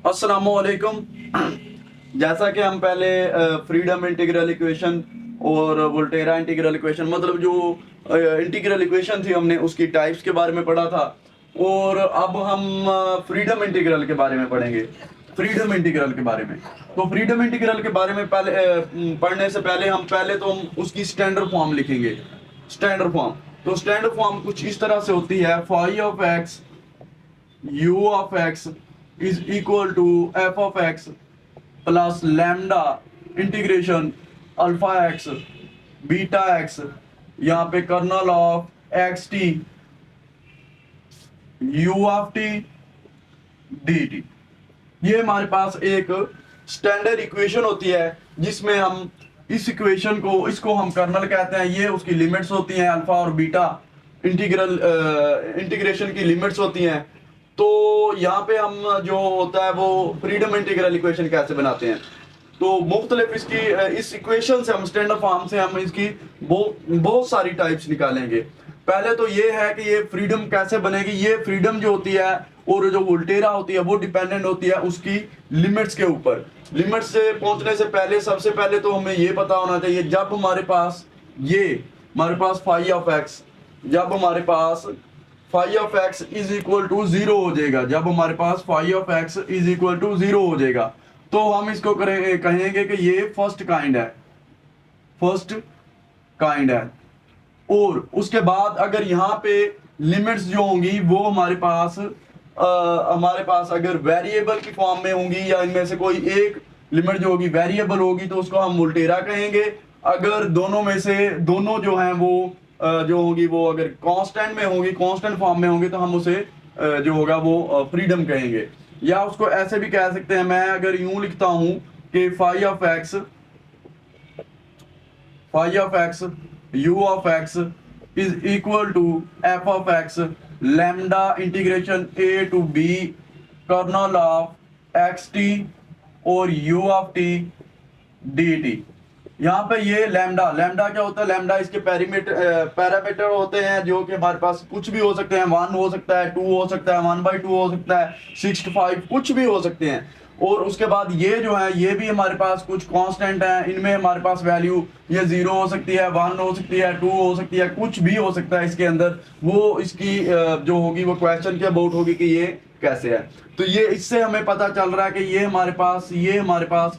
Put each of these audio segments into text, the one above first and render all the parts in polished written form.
अस्सलामुअलैकुम। जैसा कि हम पहले फ्रीडम इंटीग्रल इक्वेशन और वोल्टेरा इंटीग्रल इक्वेशन मतलब जो इंटीग्रल इक्वेशन थी हमने उसकी टाइप्स के बारे में पढ़ा था। और अब हम फ्रीडम इंटीग्रल के बारे में पढ़ेंगे। फ्रीडम इंटीग्रल के बारे में, तो फ्रीडम इंटीग्रल के बारे में पहले पढ़ने से पहले हम उसकी स्टैंडर्ड फॉर्म लिखेंगे। स्टैंडर्ड फॉर्म, तो स्टैंडर्ड फॉर्म कुछ इस तरह से होती है। Phi of x u of x is equal to f of x plus lambda integration alpha x beta x, यहाँ पे kernel of x t u of t dt। ये हमारे पास एक स्टैंडर्ड इक्वेशन होती है जिसमें हम इस इक्वेशन को, इसको हम कर्नल कहते हैं। ये उसकी लिमिट्स होती हैं, अल्फा और बीटा इंटीग्रेशन की लिमिट्स होती हैं। तो यहाँ पे हम जो होता है वो फ्रीडम इंटीग्रल इक्वेशन कैसे बनाते हैं, तो मुख्तलिफ इसकी इस इक्वेशन से हम स्टैंडर्ड फॉर्म से हम इसकी बहुत सारी टाइप्स निकालेंगे। पहले तो ये है कि ये फ्रीडम कैसे बनेगी। ये फ्रीडम जो होती है और जो वोल्टेरा होती है वो डिपेंडेंट होती है उसकी लिमिट्स के ऊपर। लिमिट्स से पहुंचने से पहले सबसे पहले तो हमें ये पता होना चाहिए, जब हमारे पास फाई ऑफ एक्स, जब हमारे पास phi of x is equal to 0 हो जाएगा, जब हमारे पास phi of x is equal to 0 हो जाएगा, तो हम इसको कहेंगे कि ये फर्स्ट काइंड है। और उसके बाद अगर यहाँ पे लिमिट्स जो होंगी वो हमारे पास अगर वेरिएबल की फॉर्म में होंगी या इनमें से कोई एक लिमिट जो होगी वेरिएबल होगी तो उसको हम वोल्टेरा कहेंगे। अगर दोनों में से दोनों जो हैं वो जो होगी वो अगर कांस्टेंट में होगी, कांस्टेंट फॉर्म में होगी, तो हम उसे जो होगा वो फ्रीडम कहेंगे। या उसको ऐसे भी कह सकते हैं, मैं अगर यूं लिखता हूं कि phi of x u of x is equal to f of x lambda integration a to b kernel of xt और u ऑफ t dt। यहाँ पे ये लैम्डा क्या होता है? लैम्डा इसके पैरामीटर होते हैं जो कि हमारे पास कुछ भी हो सकते हैं। 1 हो सकता है, 2 हो सकता है, 1/2 हो सकता है, 6 to 5 कुछ भी हो सकते हैं। और उसके बाद ये जो है ये भी हमारे पास कुछ कांस्टेंट हैं। इनमें हमारे पास वैल्यू ये 0 हो सकती है, 1 हो सकती है, 2 हो सकती है, कुछ भी हो सकता है इसके अंदर। वो इसकी जो होगी वो क्वेश्चन के अबाउट होगी कि ये कैसे है। तो ये इससे हमें पता चल रहा है कि ये हमारे पास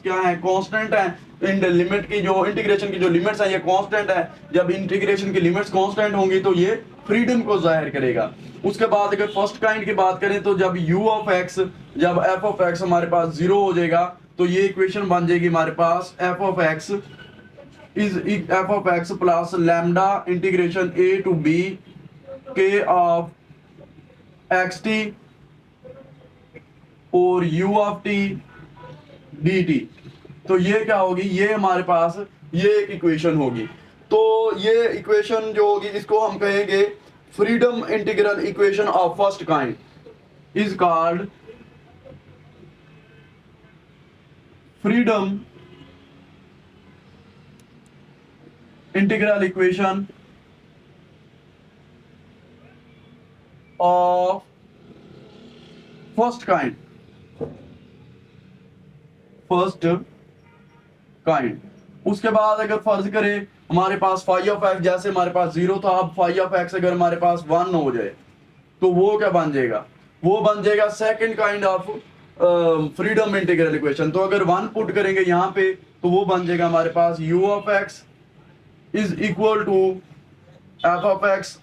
क्या है? कांस्टेंट है। इन लिमिट की जो इंटीग्रेशन की जो लिमिट्स है ये कांस्टेंट है। जब इंटीग्रेशन की लिमिट्स कांस्टेंट होंगी तो ये फ्रीडम को जाहिर करेगा। उसके बाद अगर फर्स्ट काइंड की बात करें तो जब u ऑफ x, जब f ऑफ x हमारे पास 0 हो जाएगा तो ये इक्वेशन बन जाएगी हमारे पास f of x plus lambda integration a to b k of xt और u ऑफ t dt। तो ये क्या होगी? ये हमारे पास ये एक इक्वेशन होगी। तो ये इक्वेशन जो होगी इसको हम कहेंगे freedom integral equation of first kind is called freedom integral equation of first kind. उसके बाद अगर फर्ज करें हमारे पास फाई ऑफ एक्स, जैसे हमारे पास 0 था, अब फाई ऑफ एक्स अगर हमारे पास 1 हो जाए तो वो क्या बन जाएगा? वो बन जाएगा second kind of freedom integral equation. तो अगर 1 पुट करेंगे यहाँ पे तो वो बन जाएगा हमारे पास u of x is equal to f of x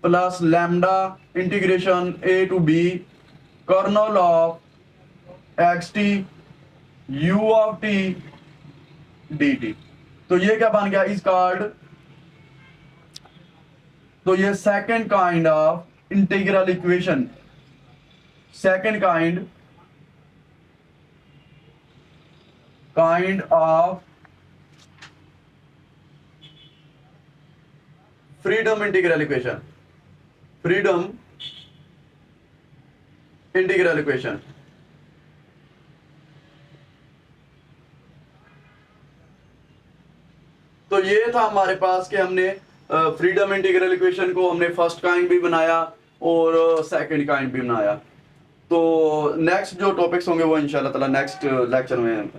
plus lambda integration a to b kernel of xt u of t dt। तो ये क्या बन गया? इस कॉल्ड, तो ये second kind of integral equation, second kind of freedom integral equation. तो ये था हमारे पास कि हमने फ्रीडम इंटीग्रल इक्वेशन को हमने फर्स्ट काइंड भी बनाया और सेकंड काइंड भी बनाया। तो नेक्स्ट जो टॉपिक्स होंगे वो इंशाल्लाह ताला नेक्स्ट लेक्चर में